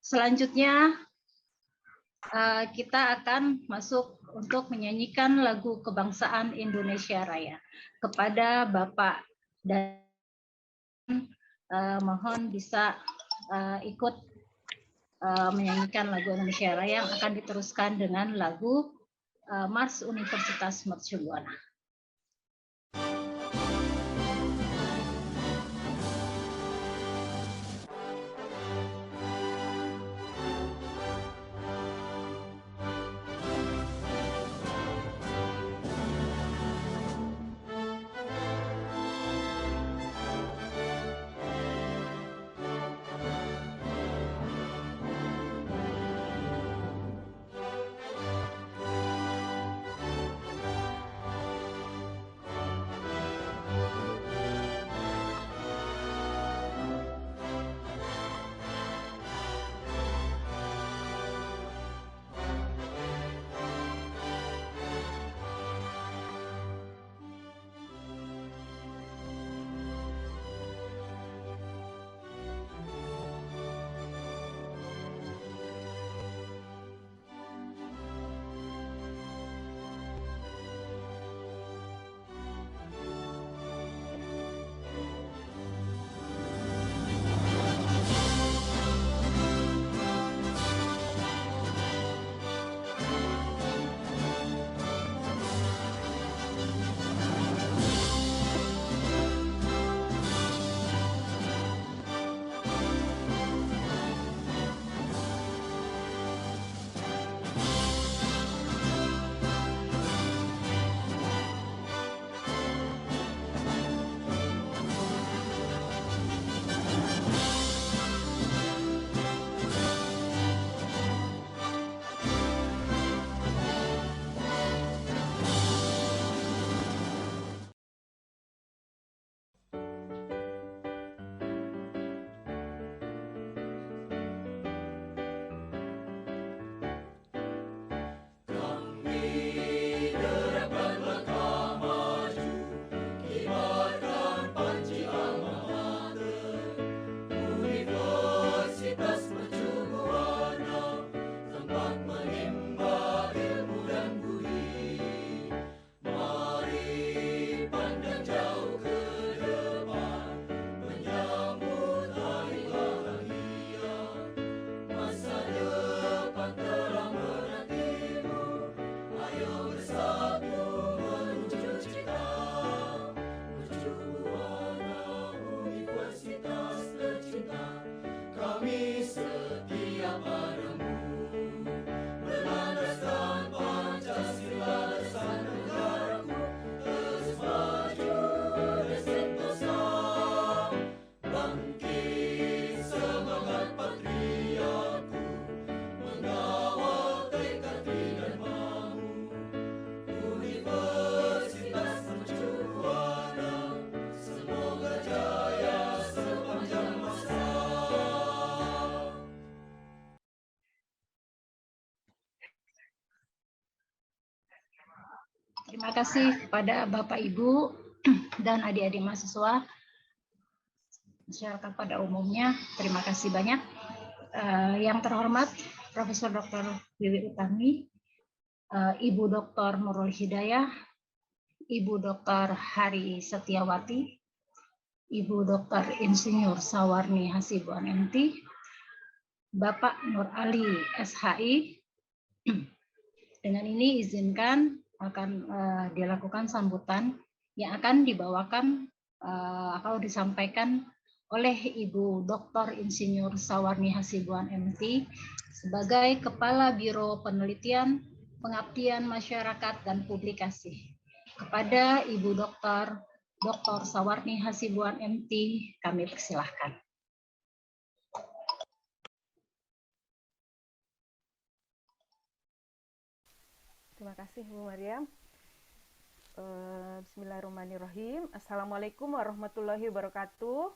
Selanjutnya kita akan masuk untuk menyanyikan lagu kebangsaan Indonesia Raya. Kepada Bapak dan mohon bisa ikut menyanyikan lagu Indonesia Raya yang akan diteruskan dengan lagu Mars Universitas Mercu Buana. Terima kasih kepada Bapak Ibu dan adik-adik mahasiswa, masyarakat pada umumnya. Terima kasih banyak. Yang terhormat Profesor Dr. Wiwi Utami, Ibu Dr. Nurul Hidayah, Ibu Dr. Hari Setiawati, Ibu Dr. Insinyur Sawarni Hasibuan MT, Bapak Nur Ali SHI. Dengan ini izinkan akan dilakukan sambutan yang akan dibawakan atau disampaikan oleh Ibu Dr. Insinyur Sawarni Hasibuan MT sebagai Kepala Biro Penelitian, Pengabdian Masyarakat dan Publikasi. Kepada Ibu Dr. Sawarni Hasibuan MT, kami persilahkan. Terima kasih Bu Mariam. Bismillahirrahmanirrahim. Assalamualaikum warahmatullahi wabarakatuh.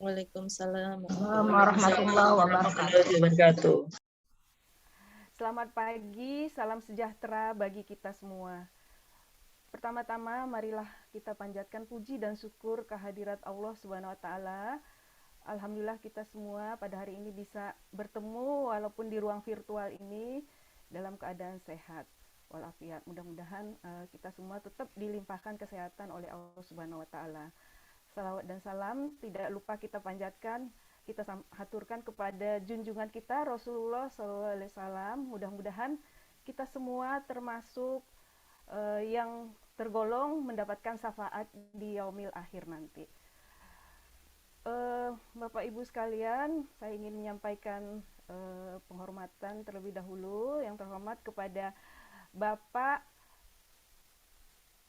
Waalaikumsalam warahmatullahi wabarakatuh. Selamat pagi, salam sejahtera bagi kita semua. Pertama-tama marilah kita panjatkan puji dan syukur kehadirat Allah Subhanahu wa taala Alhamdulillah kita semua pada hari ini bisa bertemu walaupun di ruang virtual ini dalam keadaan sehat walafiat. Mudah-mudahan kita semua tetap dilimpahkan kesehatan oleh Allah Subhanahu wa taala. Salawat dan salam tidak lupa kita panjatkan, kita haturkan kepada junjungan kita Rasulullah SAW. Mudah-mudahan kita semua termasuk yang tergolong mendapatkan syafaat di yaumil akhir nanti. Bapak Ibu sekalian, saya ingin menyampaikan penghormatan terlebih dahulu yang terhormat kepada Bapak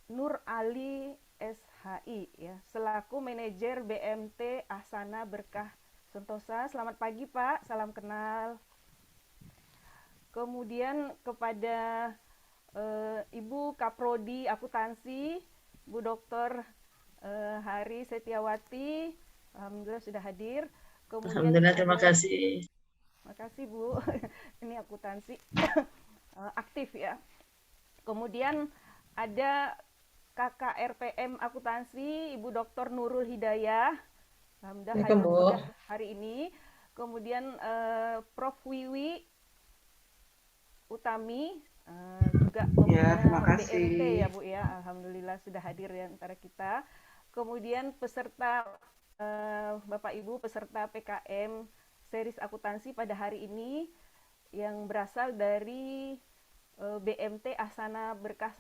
Nur Ali SHI ya, selaku manajer BMT Ahsana Berkah Sentosa. Selamat pagi Pak, salam kenal. Kemudian kepada Ibu Kaprodi Akuntansi, Bu Dr. Hari Setiawati, alhamdulillah sudah hadir. Kemudian Alhamdulillah, terima kasih. Terima kasih Bu. Ini akuntansi aktif ya. Kemudian ada Kakak RPM Akuntansi, Ibu Dr. Nurul Hidayah. Alhamdulillah hari ini. Kemudian Prof. Wiwi Utami juga pembina BMT ya Bu ya. Alhamdulillah sudah hadir di antara kita. Kemudian peserta Bapak Ibu peserta PKM series akuntansi pada hari ini yang berasal dari BMT Ahsana Berkah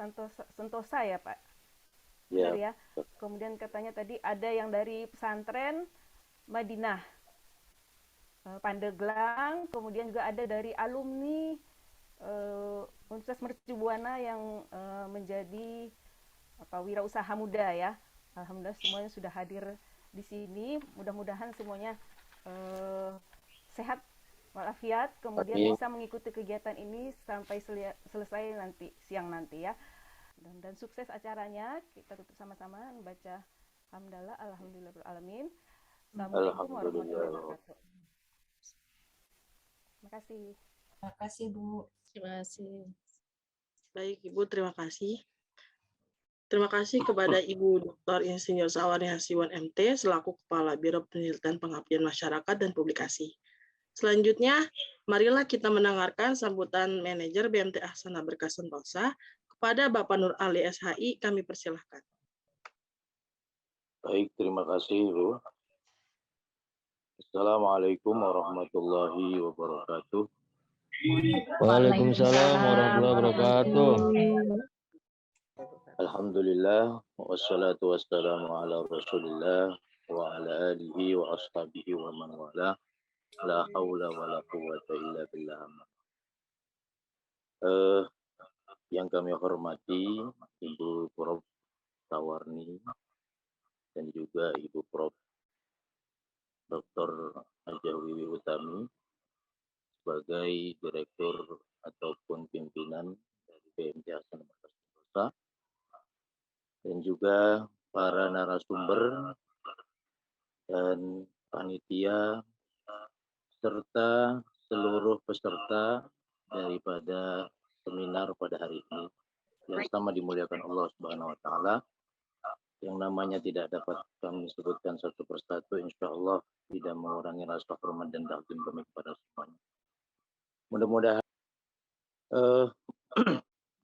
Sentosa ya Pak. Benar ya. Kemudian katanya tadi ada yang dari pesantren Madinah Pandeglang, kemudian juga ada dari alumni Universitas Mercu Buana yang menjadi wirausaha muda ya. Alhamdulillah semuanya sudah hadir di sini. Mudah-mudahan semuanya sehat walafiat, kemudian bisa mengikuti kegiatan ini sampai selesai nanti siang nanti ya. Dan sukses acaranya. Kita tutup sama-sama membaca hamdalah alhamdulillahirabbil alamin. Assalamualaikum warahmatullahi wabarakatuh. Terima kasih. Terima kasih Bu. Terima kasih. Baik Ibu, terima kasih. Terima kasih kepada Ibu Dr. Insinyur Sawari Hasiwan MT selaku Kepala Biro Penelitian Pengabdian Masyarakat dan Publikasi. Selanjutnya, marilah kita mendengarkan sambutan Manajer BMT Ahsana Berkah Sentosa kepada Bapak Nur Ali SHI. Kami persilahkan. Baik, terima kasih Bu. Assalamualaikum warahmatullahi wabarakatuh. Waalaikumsalam warahmatullahi wabarakatuh. Alhamdulillah, wassalatu wassalamu ala rasulillah wa ala alihi wa ashabihi wa man wala. La haula wa la quwwata illa billah. Yang kami hormati Ibu Prof. Tawarni dan juga Ibu Prof. Dr. Haja Wiwi Utami sebagai direktur ataupun pimpinan dari BMT Ahsana Berkah Sentosa, dan juga para narasumber dan panitia serta seluruh peserta daripada seminar pada hari ini yang sama dimuliakan Allah Subhanahu wa taala, yang namanya tidak dapat kami sebutkan satu persatu, insya Allah tidak mengurangi rasa hormat dan takdim kami kepada semuanya. Mudah-mudahan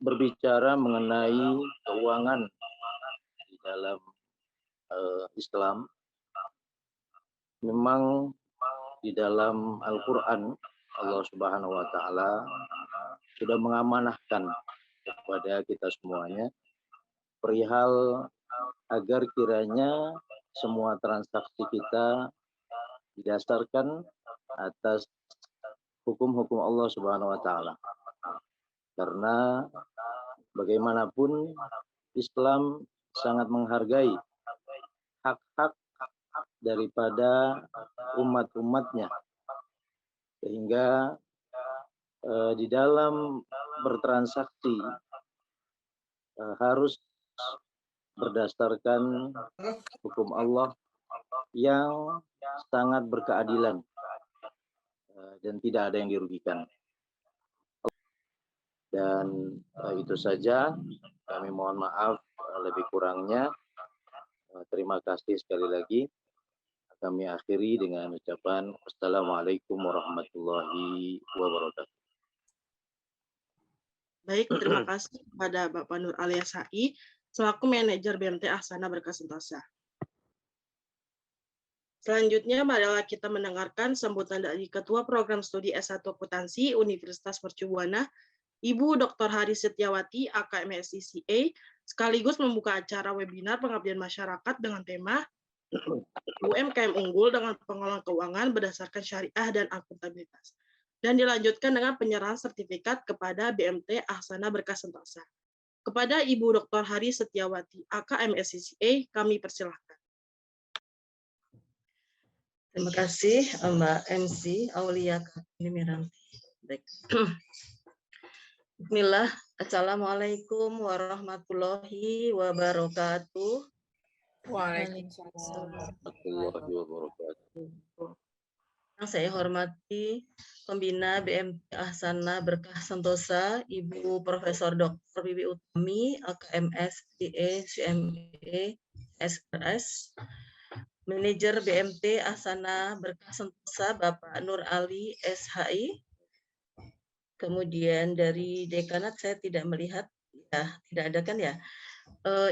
berbicara mengenai keuangan di dalam Islam, memang di dalam Al-Quran Allah Subhanahu wa taala sudah mengamanahkan kepada kita semuanya perihal agar kiranya semua transaksi kita didasarkan atas hukum-hukum Allah Subhanahu wa taala. Karena bagaimanapun Islam sangat menghargai hak-hak daripada umat-umatnya, sehingga di dalam bertransaksi harus berdasarkan hukum Allah yang sangat berkeadilan dan tidak ada yang dirugikan. Dan itu saja, kami mohon maaf lebih kurangnya. Terima kasih sekali lagi kami akhiri dengan ucapan Assalamualaikum warahmatullahi wabarakatuh. Baik, terima kasih kepada Bapak Nur Ali SHI selaku manajer BMT Ahsanah Berkah Sentosa. Selanjutnya, marilah kita mendengarkan sambutan dari Ketua Program Studi S1 Akuntansi Universitas Mercu Buana, Ibu Dr. Hari Setiawati, AKMSCCA, sekaligus membuka acara webinar pengabdian masyarakat dengan tema UMKM Unggul dengan Pengelolaan Keuangan berdasarkan Syariah dan Akuntabilitas. Dan dilanjutkan dengan penyerahan sertifikat kepada BMT Ahsanah Berkah Sentosa. Kepada Ibu Dr. Hari Setiawati, AKMSCCA, kami persilahkan. Terima kasih Mbak MC Aulia Kartini Miranti. Baik. Bismillah. Assalamualaikum warahmatullahi wabarakatuh. Waalaikumsalam. Warahmatullahi wabarakatuh. Yang saya hormati Pembina BMT Ahsanah Berkah Sentosa, Ibu Profesor Dr. Bibi Utami, AKMS, DE, CME, SRS, Manajer BMT Ahsanah Berkah Sentosa, Bapak Nur Ali SHI. Kemudian dari dekanat saya tidak melihat, ya tidak ada kan ya.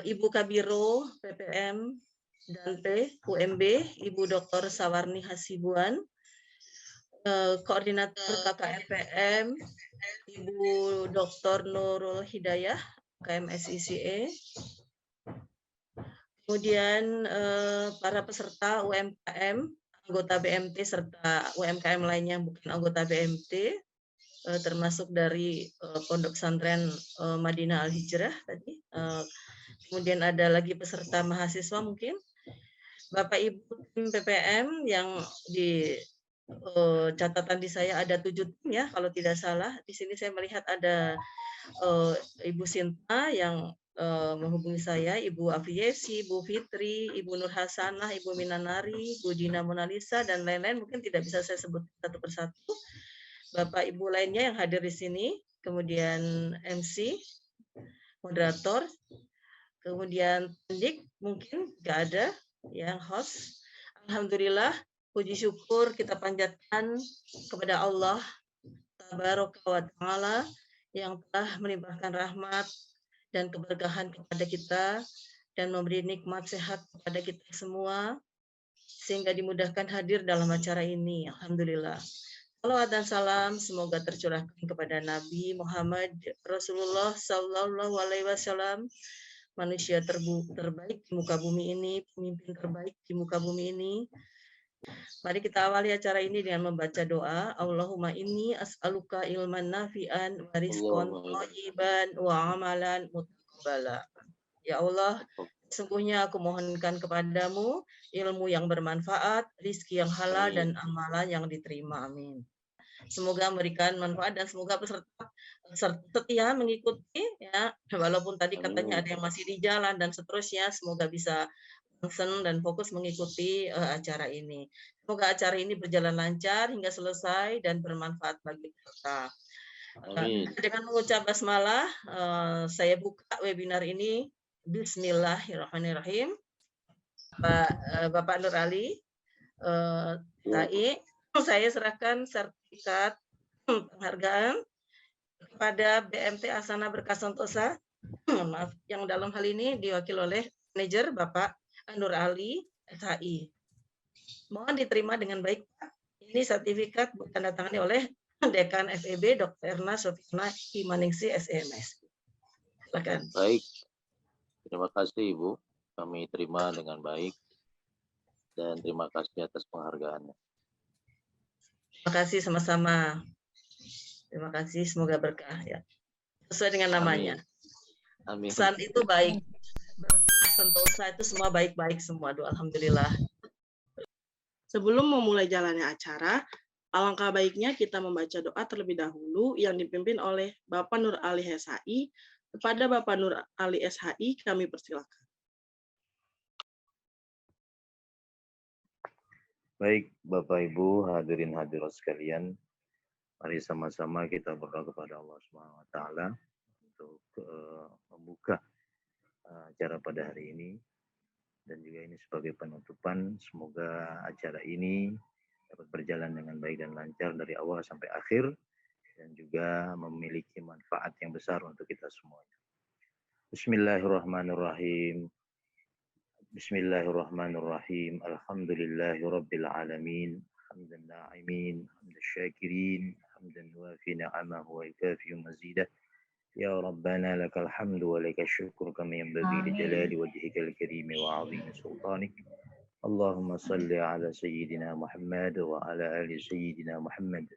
Ibu Kabiro PPM dan P UMB, Ibu Dr. Sawarni Hasibuan, Koordinator KKRPM, Ibu Dr. Nurul Hidayah, KMSICE. Kemudian para peserta UMKM, anggota BMT serta UMKM lainnya bukan anggota BMT, termasuk dari Pondok Pesantren Madinah Al Hijrah tadi. Kemudian ada lagi peserta mahasiswa mungkin. Bapak Ibu tim PPM yang di catatan di saya ada 7 tim ya kalau tidak salah. Di sini saya melihat ada Ibu Sinta yang menghubungi saya, Ibu Afiesi, Ibu Fitri, Ibu Nur Hasanah, Ibu Minanari, Ibu Dina Monalisa dan lain-lain mungkin tidak bisa saya sebut satu persatu. Bapak Ibu lainnya yang hadir di sini, kemudian MC, moderator, kemudian pendik mungkin nggak ada, yang host. Alhamdulillah, puji syukur kita panjatkan kepada Allah Tabaraka wa Ta'ala yang telah melimpahkan rahmat dan keberkahan kepada kita dan memberi nikmat sehat kepada kita semua sehingga dimudahkan hadir dalam acara ini. Alhamdulillah. Salawat dan salam semoga tercurahkan kepada Nabi Muhammad Rasulullah Sallallahu Alaihi Wasallam, manusia terbaik di muka bumi ini, pemimpin terbaik di muka bumi ini. Mari kita awali acara ini dengan membaca doa. Allahumma inni as'aluka ilman nafi'an wa rizqan thayyiban wa amalan mutaqabbala. Ya Allah, sesungguhnya aku mohonkan kepadamu ilmu yang bermanfaat, rizki yang halal, dan amalan yang diterima. Amin. Semoga memberikan manfaat dan semoga peserta setia mengikuti ya, walaupun tadi katanya ada yang masih di jalan dan seterusnya, semoga bisa concern dan fokus mengikuti acara ini. Semoga acara ini berjalan lancar hingga selesai dan bermanfaat bagi peserta. Dengan mengucap basmalah, saya buka webinar ini. Bismillahirrahmanirrahim. Bapak Nur Ali, saya serahkan sertifikat penghargaan kepada BMT Ahsanah Berkah Sentosa. Maaf, yang dalam hal ini diwakili oleh manajer Bapak Nur Ali SHI. Mohon diterima dengan baik, Pak. Ini sertifikat ditandatangani oleh Dekan FEB Dr. Erna Sofiana Himaningsi SEMS. Silakan. Baik. Terima kasih Ibu, kami terima dengan baik dan terima kasih atas penghargaannya. Terima kasih sama-sama. Terima kasih, semoga berkah ya. Sesuai dengan namanya. Amin. Pesan itu baik. Berkah Sentosa itu semua baik-baik semua. Doa alhamdulillah. Sebelum memulai jalannya acara, alangkah baiknya kita membaca doa terlebih dahulu yang dipimpin oleh Bapak Nur Ali SHI. Kepada Bapak Nur Ali SHI, kami persilakan. Baik, Bapak Ibu hadirin hadirat sekalian, mari sama-sama kita berdoa kepada Allah SWT untuk membuka acara pada hari ini dan juga ini sebagai penutupan. Semoga acara ini dapat berjalan dengan baik dan lancar dari awal sampai akhir dan juga memiliki manfaat yang besar untuk kita semuanya. Bismillahirrahmanirrahim. Bismillahirrahmanirrahim. Alhamdulillahirabbil alamin. Hamdan na'imin, hamdan syakirin, hamdan wafi ni'amahu wa yukafi mazidah. Ya Rabbana lakal hamdu wa lakal syukru kama yanbaghi li jalali wajhikal karim wa 'azimi sultanik. Allahumma salli ala sayyidina Muhammad wa ala ali sayyidina Muhammad.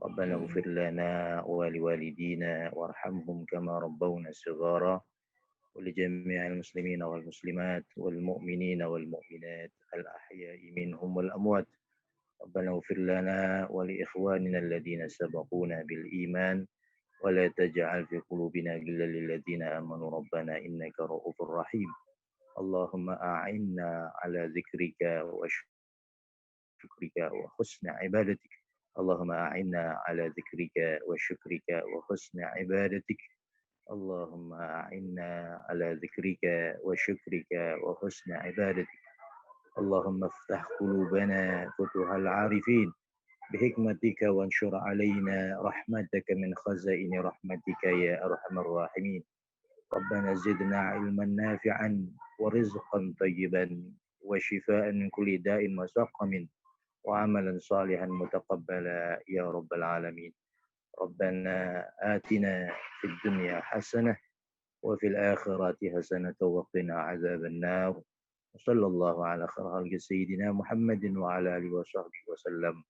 Rabbana ighfir lana wa liwalidina warhamhum kama rabbawna shighara. ولجميع المسلمين والمسلمات والمؤمنين والمؤمنات الأحياء منهم والأموات ربنا اغفر لنا ولإخواننا الذين سبقونا بالإيمان ولا تجعل في قلوبنا غلا للذين آمنوا ربنا إنك رؤوف رحيم اللهم أعنا على ذكرك وشكرك وحسن عبادتك اللهم أعنا على ذكرك وشكرك وحسن عبادتك اللهم أعنا على ذكرك وشكرك وحسن عبادتك اللهم افتح قلوبنا فتوح العارفين بحكمتك وانشر علينا رحمتك من خزائن رحمتك يا أرحم الراحمين ربنا زدنا علما نافعا ورزقا طيبا وشفاء من كل داء وسقم وعملا صالحا متقبلا يا رب العالمين ربنا آتنا في الدنيا حسنة وفي الآخرة حسنة وقنا عذاب النار وصلى الله على خير سيدنا محمد وعلى آله وصحبه وسلم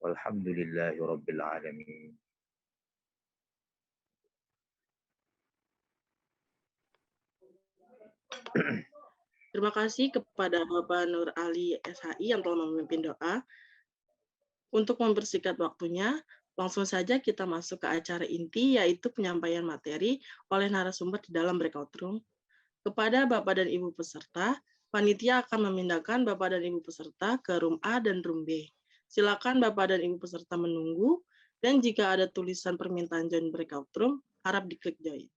والحمد لله رب العالمين. Terima kasih kepada Bapak Nur Ali SHI yang telah memimpin doa. Untuk mempersingkat waktunya, langsung saja kita masuk ke acara inti, yaitu penyampaian materi oleh narasumber di dalam breakout room. Kepada Bapak dan Ibu peserta, panitia akan memindahkan Bapak dan Ibu peserta ke room A dan room B. Silakan Bapak dan Ibu peserta menunggu, dan jika ada tulisan permintaan join breakout room, harap diklik join.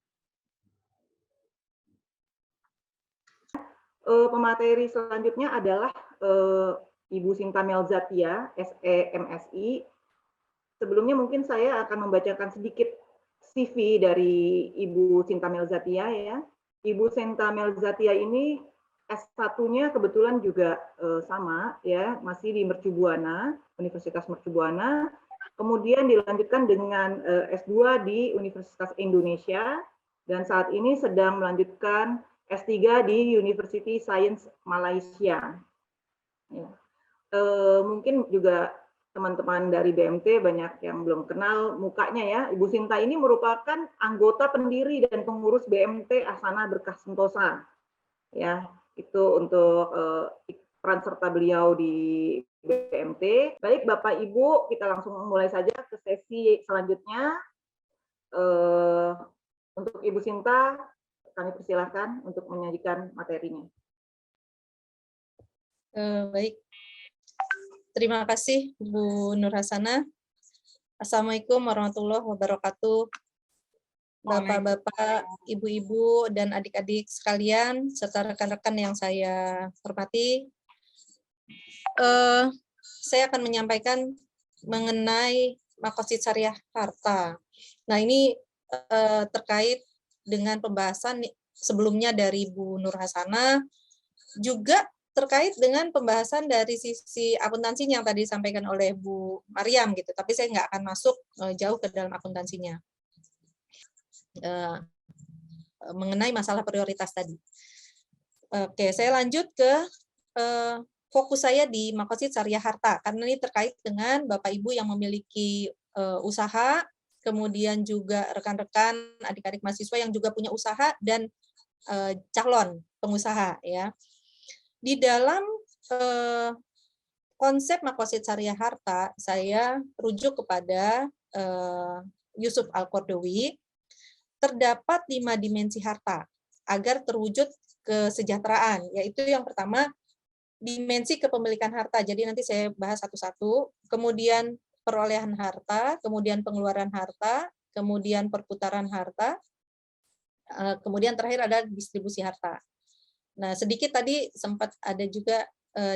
Pemateri selanjutnya adalah Ibu Sinta Melzatia, SE MSI. Sebelumnya mungkin saya akan membacakan sedikit CV dari Ibu Sinta Melzatia ya. Ibu Sinta Melzatia ini S1-nya kebetulan juga sama ya, masih di Mercubuana, Universitas Mercubuana. Kemudian dilanjutkan dengan S2 di Universitas Indonesia dan saat ini sedang melanjutkan S3 di University Science Malaysia. Ya. Mungkin juga teman-teman dari BMT banyak yang belum kenal mukanya ya. Ibu Sinta ini merupakan anggota pendiri dan pengurus BMT Asana Berkah Sentosa. Ya, itu untuk peran serta beliau di BMT. Baik Bapak Ibu, kita langsung mulai saja ke sesi selanjutnya. Untuk Ibu Sinta, kami persilahkan untuk menyajikan materinya. Baik, terima kasih Bu Nur Hasanah. Assalamualaikum warahmatullahi wabarakatuh. Bapak-bapak, ibu-ibu, dan adik-adik sekalian, serta rekan-rekan yang saya hormati, saya akan menyampaikan mengenai Makosid Syariah Harta. Nah, ini terkait dengan pembahasan sebelumnya dari Bu Nur Hasanah, juga terkait dengan pembahasan dari sisi akuntansinya yang tadi disampaikan oleh Bu Maryam gitu, tapi saya nggak akan masuk jauh ke dalam akuntansinya mengenai masalah prioritas tadi. Oke, saya lanjut ke fokus saya di Makosid Syariah Harta karena ini terkait dengan Bapak Ibu yang memiliki usaha, kemudian juga rekan-rekan adik-adik mahasiswa yang juga punya usaha dan calon pengusaha ya. Di dalam konsep Makosid Syariah Harta, saya rujuk kepada Yusuf Al-Qardawi. Terdapat 5 dimensi harta agar terwujud kesejahteraan, yaitu yang pertama dimensi kepemilikan harta. Jadi nanti saya bahas satu-satu. Kemudian perolehan harta, kemudian pengeluaran harta, kemudian perputaran harta, kemudian terakhir ada distribusi harta. Nah, sedikit tadi sempat ada juga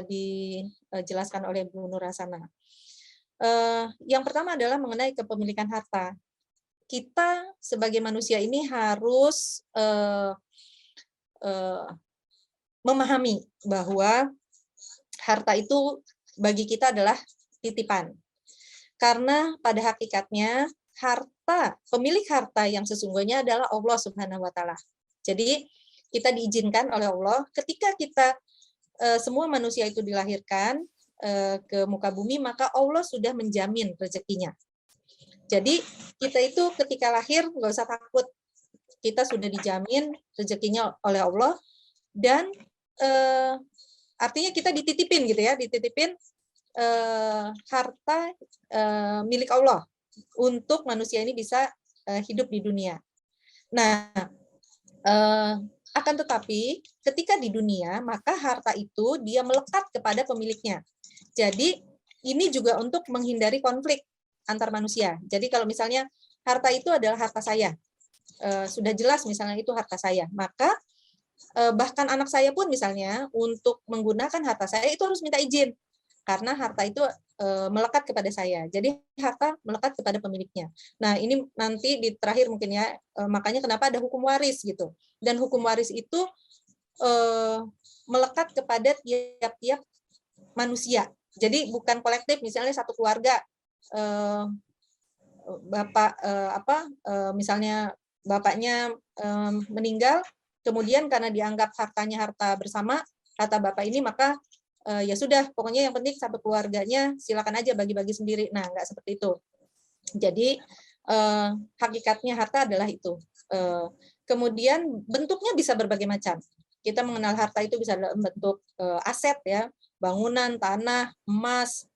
dijelaskan oleh Bu Nur Hasana. Yang pertama adalah mengenai kepemilikan harta. Kita sebagai manusia ini harus memahami bahwa harta itu bagi kita adalah titipan. Karena pada hakikatnya pemilik harta yang sesungguhnya adalah Allah Subhanahu wa taala. Jadi kita diizinkan oleh Allah ketika kita semua manusia itu dilahirkan ke muka bumi, maka Allah sudah menjamin rezekinya. Jadi kita itu ketika lahir nggak usah takut, kita sudah dijamin rezekinya oleh Allah, dan artinya kita dititipin gitu ya, dititipin harta milik Allah untuk manusia ini bisa hidup di dunia. Nah, akan tetapi ketika di dunia, maka harta itu dia melekat kepada pemiliknya. Jadi ini juga untuk menghindari konflik antar manusia. Jadi kalau misalnya harta itu adalah harta saya, sudah jelas misalnya itu harta saya, maka bahkan anak saya pun misalnya untuk menggunakan harta saya itu harus minta izin, karena harta itu melekat kepada saya. Jadi harta melekat kepada pemiliknya. Nah, ini nanti di terakhir mungkin ya, makanya kenapa ada hukum waris gitu. Dan hukum waris itu melekat kepada tiap-tiap manusia. Jadi bukan kolektif, misalnya satu keluarga misalnya bapaknya meninggal, kemudian karena dianggap hartanya harta bersama, harta bapak ini, maka ya sudah, pokoknya yang penting satu keluarganya silakan aja bagi-bagi sendiri. Nah, enggak seperti itu. Jadi hakikatnya harta adalah itu. Kemudian bentuknya bisa berbagai macam. Kita mengenal harta itu bisa dalam bentuk aset ya, bangunan, tanah, emas.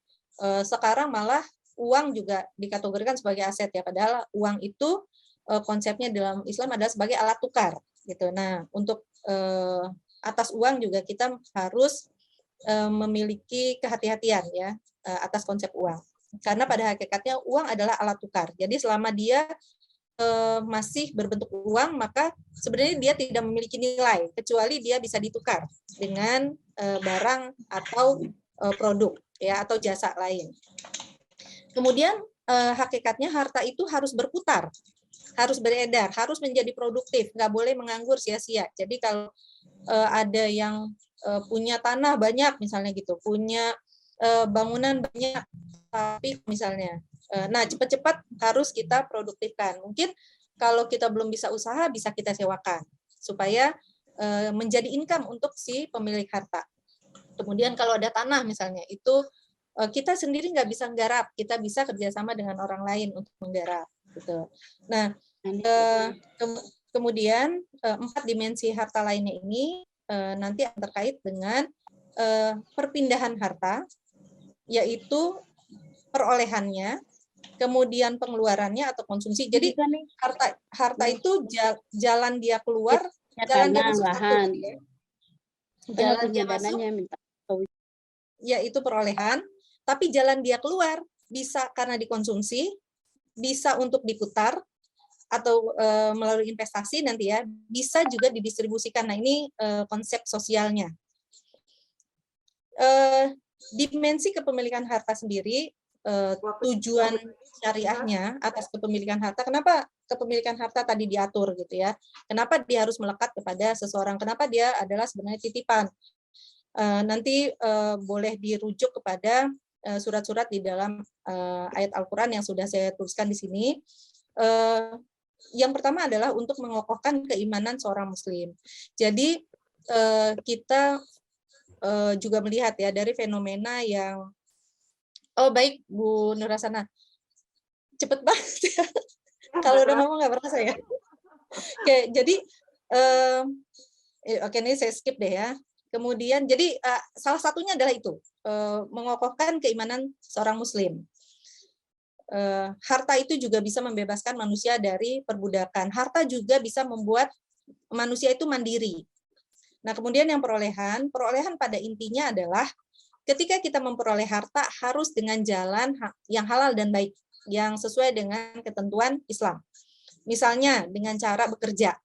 Sekarang malah uang juga dikategorikan sebagai aset ya, padahal uang itu konsepnya dalam Islam adalah sebagai alat tukar gitu. Nah, untuk atas uang juga kita harus memiliki kehati-hatian ya atas konsep uang, karena pada hakikatnya uang adalah alat tukar. Jadi selama dia masih berbentuk uang, maka sebenarnya dia tidak memiliki nilai kecuali dia bisa ditukar dengan barang atau produk ya, atau jasa lain. Kemudian hakikatnya harta itu harus berputar, harus beredar, harus menjadi produktif, nggak boleh menganggur sia-sia. Jadi kalau ada yang punya tanah banyak misalnya gitu, punya bangunan banyak, tapi misalnya, nah cepat-cepat harus kita produktifkan. Mungkin kalau kita belum bisa usaha, bisa kita sewakan supaya menjadi income untuk si pemilik harta. Kemudian kalau ada tanah misalnya, itu kita sendiri nggak bisa menggarap, kita bisa kerjasama dengan orang lain untuk menggarap gitu. Nah, kemudian 4 dimensi harta lainnya ini nanti terkait dengan perpindahan harta, yaitu perolehannya, kemudian pengeluarannya atau konsumsi. Jadi harta itu jalan dia keluar, jalan dia masuk satu, jalan dia masuk, yaitu perolehan, tapi jalan dia keluar bisa karena dikonsumsi, bisa untuk diputar, atau melalui investasi nanti ya, bisa juga didistribusikan. Nah, ini konsep sosialnya. Dimensi kepemilikan harta sendiri, tujuan syariahnya atas kepemilikan harta, kenapa kepemilikan harta tadi diatur gitu ya, kenapa dia harus melekat kepada seseorang, kenapa dia adalah sebenarnya titipan. Nanti boleh dirujuk kepada surat-surat di dalam ayat Al-Quran yang sudah saya tuliskan di sini. Yang pertama adalah untuk mengokohkan keimanan seorang muslim. Jadi kita juga melihat ya dari fenomena yang, oh baik Bu Nur Hasana, cepet banget ya. Kalau udah ngomong nggak berasa ya. Oke, jadi oke, ini saya skip deh ya. Kemudian jadi salah satunya adalah itu, mengokohkan keimanan seorang muslim. Harta itu juga bisa membebaskan manusia dari perbudakan. Harta juga bisa membuat manusia itu mandiri. Nah, kemudian yang perolehan pada intinya adalah ketika kita memperoleh harta harus dengan jalan yang halal dan baik, yang sesuai dengan ketentuan Islam. Misalnya dengan cara bekerja.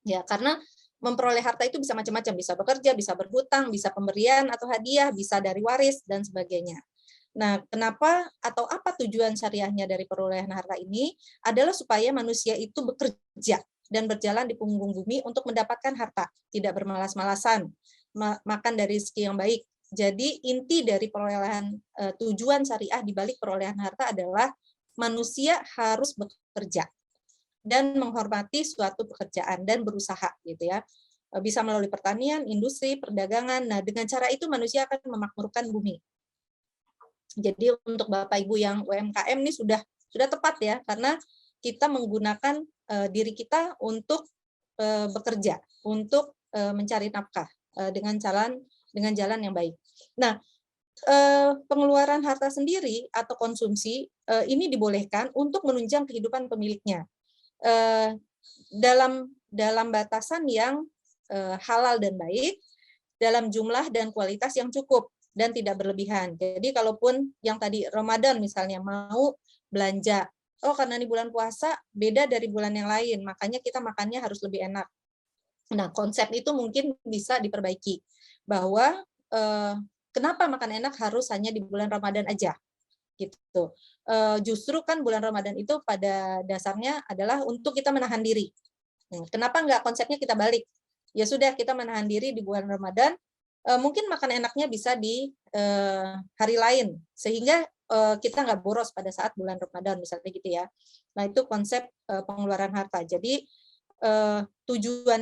Ya, karena memperoleh harta itu bisa macam-macam, bisa bekerja, bisa berhutang, bisa pemberian atau hadiah, bisa dari waris, dan sebagainya. Nah, kenapa atau apa tujuan syariahnya dari perolehan harta ini adalah supaya manusia itu bekerja dan berjalan di punggung bumi untuk mendapatkan harta, tidak bermalas-malasan, makan dari rezeki yang baik. Jadi inti dari perolehan tujuan syariah di balik perolehan harta adalah manusia harus bekerja dan menghormati suatu pekerjaan dan berusaha gitu ya. Bisa melalui pertanian, industri, perdagangan. Nah, dengan cara itu manusia akan memakmurkan bumi. Jadi untuk Bapak Ibu yang UMKM ini sudah tepat ya, karena kita menggunakan diri kita untuk bekerja, untuk mencari nafkah dengan jalan yang baik. Nah, pengeluaran harta sendiri atau konsumsi ini dibolehkan untuk menunjang kehidupan pemiliknya dalam batasan yang halal dan baik, dalam jumlah dan kualitas yang cukup dan tidak berlebihan. Jadi kalaupun yang tadi Ramadan misalnya mau belanja, oh karena ini bulan puasa beda dari bulan yang lain, makanya kita makannya harus lebih enak. Nah, konsep itu mungkin bisa diperbaiki bahwa kenapa makan enak harus hanya di bulan Ramadan aja, gitu. Justru kan bulan Ramadan itu pada dasarnya adalah untuk kita menahan diri. Kenapa enggak konsepnya kita balik? Ya sudah, kita menahan diri di bulan Ramadan, mungkin makan enaknya bisa di hari lain, sehingga kita nggak boros pada saat bulan Ramadan misalnya gitu ya. Nah itu konsep pengeluaran harta. Jadi tujuan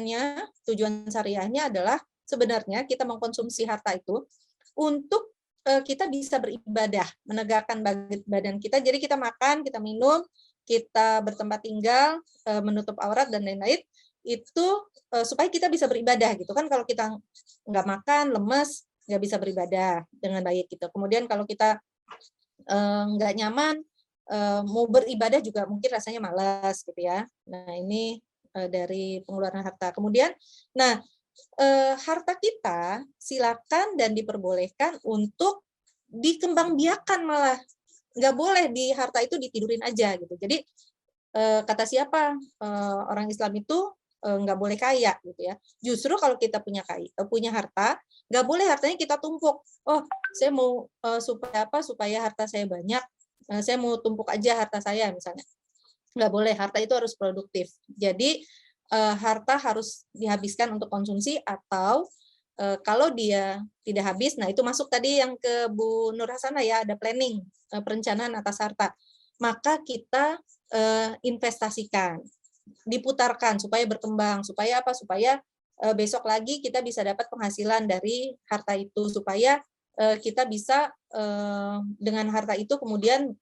syariahnya adalah sebenarnya kita mengkonsumsi harta itu untuk kita bisa beribadah, menegakkan badan kita. Jadi kita makan, kita minum, kita bertempat tinggal, menutup aurat dan lain-lain, itu supaya kita bisa beribadah gitu kan. Kalau kita nggak makan, lemes, nggak bisa beribadah dengan baik gitu. Kemudian kalau kita nggak nyaman, mau beribadah juga mungkin rasanya malas gitu ya. Nah ini dari pengeluaran harta. Kemudian, nah harta kita silakan dan diperbolehkan untuk dikembangbiakan, malah nggak boleh di harta itu ditidurin aja gitu. Jadi kata siapa orang Islam itu nggak boleh kaya gitu ya. Justru kalau kita punya harta, nggak boleh hartanya kita tumpuk. Oh, saya mau supaya harta saya banyak, saya mau tumpuk aja harta saya misalnya. Nggak boleh, harta itu harus produktif. Jadi harta harus dihabiskan untuk konsumsi, atau kalau dia tidak habis, nah itu masuk tadi yang ke Bu Nur Hasanah ya, ada planning, perencanaan atas harta. Maka kita investasikan, diputarkan supaya berkembang, supaya apa? Supaya besok lagi kita bisa dapat penghasilan dari harta itu, supaya kita bisa dengan harta itu kemudian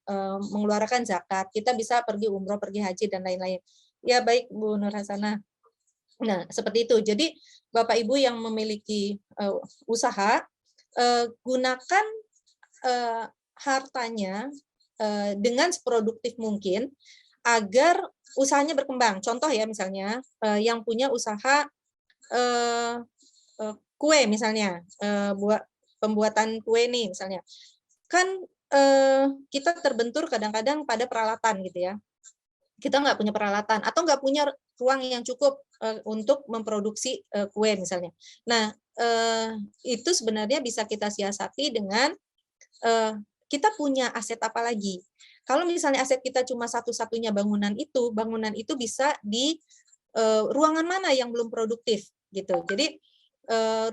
mengeluarkan zakat, kita bisa pergi umroh, pergi haji dan lain-lain. Ya baik Bu Nur Hasanah. Nah seperti itu. Jadi Bapak Ibu yang memiliki usaha, gunakan hartanya dengan seproduktif mungkin agar usahanya berkembang. Contoh ya misalnya yang punya usaha kue misalnya, buat pembuatan kue nih misalnya, kan kita terbentur kadang-kadang pada peralatan gitu ya. Kita nggak punya peralatan atau nggak punya ruang yang cukup untuk memproduksi kue misalnya. Nah itu sebenarnya bisa kita siasati dengan kita punya aset apa lagi. Kalau misalnya aset kita cuma satu-satunya bangunan itu bisa di ruangan mana yang belum produktif gitu. Jadi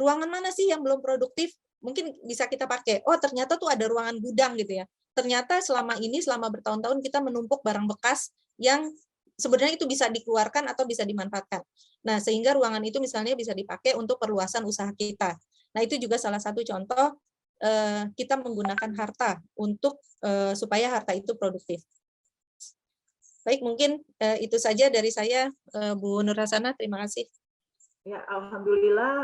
ruangan mana sih yang belum produktif, mungkin bisa kita pakai. Oh ternyata tuh ada ruangan gudang gitu ya. Ternyata selama bertahun-tahun kita menumpuk barang bekas yang sebenarnya itu bisa dikeluarkan atau bisa dimanfaatkan. Nah sehingga ruangan itu misalnya bisa dipakai untuk perluasan usaha kita. Nah itu juga salah satu contoh kita menggunakan harta untuk supaya harta itu produktif. Baik, mungkin itu saja dari saya, Bu Nur Hasanah. Terima kasih. Ya, alhamdulillah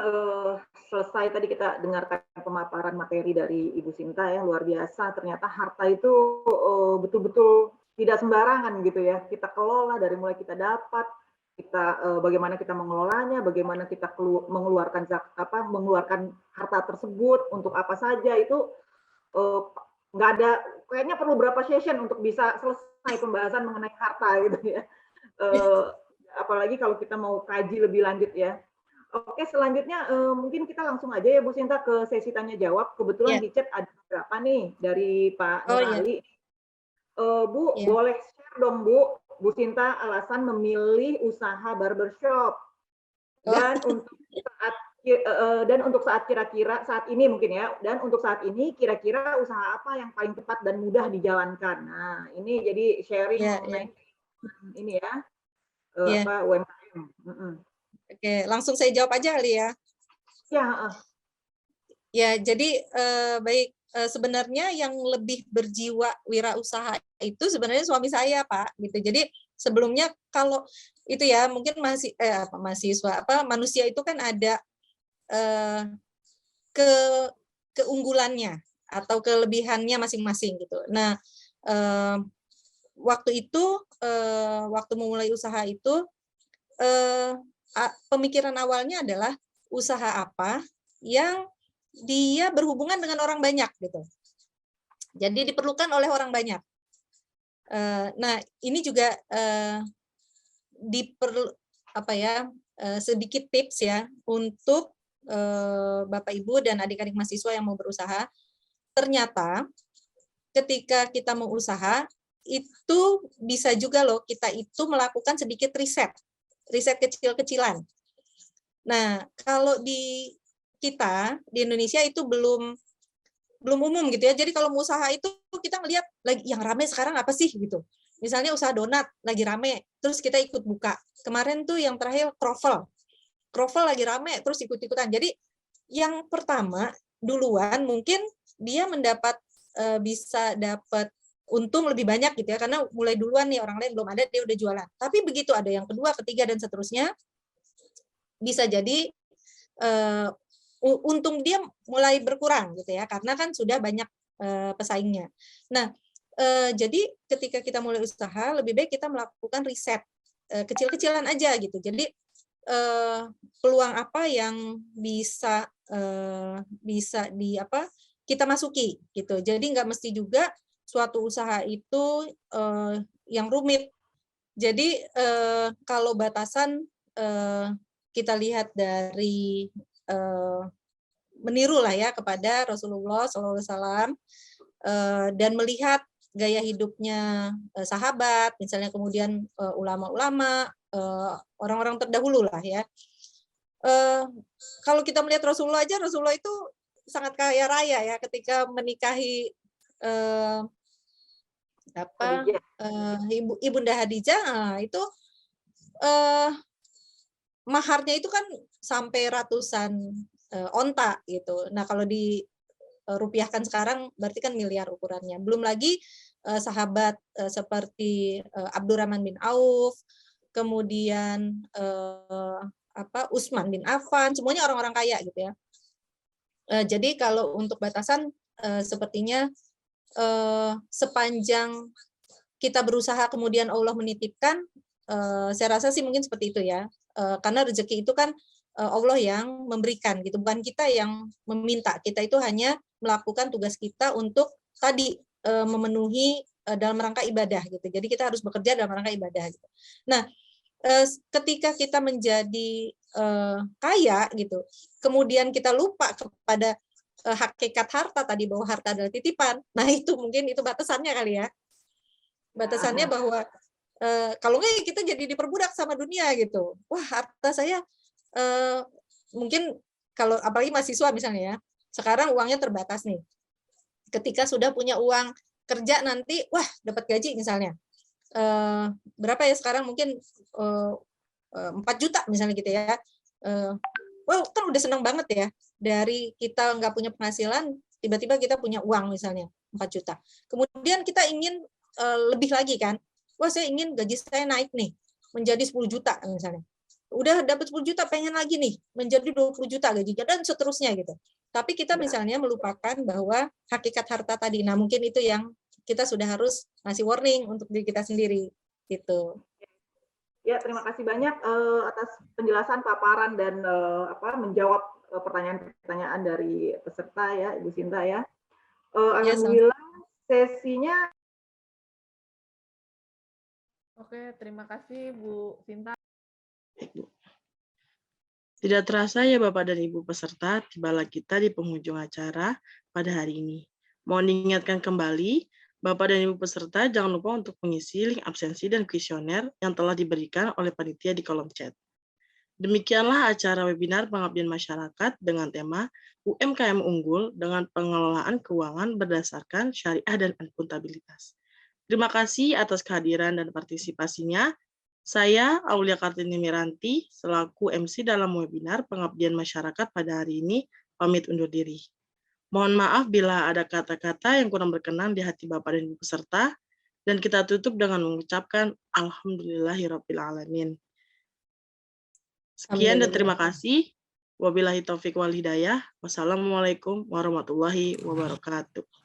selesai tadi kita dengarkan pemaparan materi dari Ibu Sinta ya, luar biasa. Ternyata harta itu betul-betul tidak sembarangan gitu ya. Kita kelola dari mulai kita dapat, kita bagaimana kita mengelolanya, bagaimana kita mengeluarkan harta tersebut untuk apa saja, itu nggak ada, kayaknya perlu berapa session untuk bisa selesai pembahasan mengenai harta gitu ya. Apalagi kalau kita mau kaji lebih lanjut ya. Oke, selanjutnya mungkin kita langsung aja ya Bu Sinta ke sesi tanya jawab. Kebetulan di chat ada beberapa nih dari Pak Nur Ali. Bu, boleh share dong Bu Sinta alasan memilih usaha barbershop dan untuk saat kira-kira saat ini mungkin ya, dan untuk saat ini kira-kira usaha apa yang paling tepat dan mudah dijalankan. Nah, ini jadi sharing mengenai ini ya, apa UMKM. Oke, langsung saya jawab aja kali ya. Ya, jadi baik, sebenarnya yang lebih berjiwa wirausaha itu sebenarnya suami saya, Pak, gitu. Jadi sebelumnya kalau itu ya mungkin manusia itu kan ada keunggulannya atau kelebihannya masing-masing gitu. Nah, waktu itu waktu memulai usaha itu pemikiran awalnya adalah usaha apa yang dia berhubungan dengan orang banyak gitu. Jadi diperlukan oleh orang banyak. Nah, ini juga sedikit tips ya untuk Bapak Ibu dan adik-adik mahasiswa yang mau berusaha. Ternyata ketika kita mau usaha itu bisa juga loh kita itu melakukan sedikit riset kecil-kecilan. Nah, kalau di kita di Indonesia itu belum umum gitu ya. Jadi kalau mau usaha itu kita ngelihat lagi yang ramai sekarang apa sih gitu. Misalnya usaha donat lagi rame, terus kita ikut buka. Kemarin tuh yang terakhir kroffel lagi rame, terus ikut-ikutan. Jadi yang pertama duluan mungkin dia bisa dapat untung lebih banyak gitu ya, karena mulai duluan nih, orang lain belum ada, dia udah jualan. Tapi begitu ada yang kedua, ketiga, dan seterusnya, bisa jadi untung dia mulai berkurang gitu ya, karena kan sudah banyak pesaingnya. Nah, jadi ketika kita mulai usaha, lebih baik kita melakukan riset kecil-kecilan aja gitu. Jadi peluang apa yang bisa kita masuki gitu. Jadi nggak mesti juga suatu usaha itu yang rumit. Jadi kalau batasan kita lihat dari meniru lah ya kepada Rasulullah SAW dan melihat gaya hidupnya sahabat, misalnya kemudian ulama-ulama, orang-orang terdahulu lah ya. Kalau kita melihat Rasulullah aja, Rasulullah itu sangat kaya raya ya ketika menikahi Ibunda Khadijah, itu maharnya itu kan sampai ratusan onta gitu. Nah, kalau dirupiahkan sekarang berarti kan miliar ukurannya. Belum lagi sahabat seperti Abdurrahman bin Auf, kemudian Utsman bin Affan, semuanya orang-orang kaya gitu ya. Jadi kalau untuk batasan sepertinya sepanjang kita berusaha kemudian Allah menitipkan, saya rasa sih mungkin seperti itu ya. Karena rezeki itu kan Allah yang memberikan gitu, bukan kita yang meminta. Kita itu hanya melakukan tugas kita untuk tadi memenuhi dalam rangka ibadah gitu. Jadi kita harus bekerja dalam rangka ibadah gitu. Nah, ketika kita menjadi kaya gitu, kemudian kita lupa kepada hakikat harta tadi, bahwa harta adalah titipan. Nah, itu mungkin itu batasannya kali ya. Batasannya bahwa kalau nggak kita jadi diperbudak sama dunia gitu. Wah, harta saya mungkin kalau apalagi mahasiswa misalnya ya, sekarang uangnya terbatas nih. Ketika sudah punya uang kerja nanti, wah dapat gaji misalnya. Berapa ya sekarang, mungkin 4 juta misalnya gitu ya. Wah, kan udah senang banget ya. Dari kita nggak punya penghasilan, tiba-tiba kita punya uang misalnya 4 juta. Kemudian kita ingin lebih lagi kan. Wah, saya ingin gaji saya naik nih menjadi 10 juta misalnya. Udah dapat 10 juta, pengen lagi nih menjadi 20 juta gajinya dan seterusnya gitu. Tapi kita misalnya melupakan bahwa hakikat harta tadi. Nah, mungkin itu yang kita sudah harus ngasih warning untuk diri kita sendiri gitu. Ya, terima kasih banyak atas penjelasan, paparan, dan menjawab pertanyaan-pertanyaan dari peserta ya, Ibu Sinta ya. Alhamdulillah sesinya. Oke, terima kasih Bu Sinta. Tidak terasa ya Bapak dan Ibu peserta, tibalah kita di penghujung acara pada hari ini. Mohon diingatkan kembali, Bapak dan Ibu peserta jangan lupa untuk mengisi link absensi dan kuesioner yang telah diberikan oleh panitia di kolom chat. Demikianlah acara webinar pengabdian masyarakat dengan tema UMKM Unggul dengan pengelolaan keuangan berdasarkan syariah dan akuntabilitas. Terima kasih atas kehadiran dan partisipasinya. Saya, Aulia Kartini Miranti, selaku MC dalam webinar pengabdian masyarakat pada hari ini, pamit undur diri. Mohon maaf bila ada kata-kata yang kurang berkenan di hati Bapak dan Ibu peserta, dan kita tutup dengan mengucapkan Alhamdulillahirrabbilalamin. Sekian dan terima kasih. Wabillahi taufiq wal hidayah. Wassalamualaikum warahmatullahi wabarakatuh.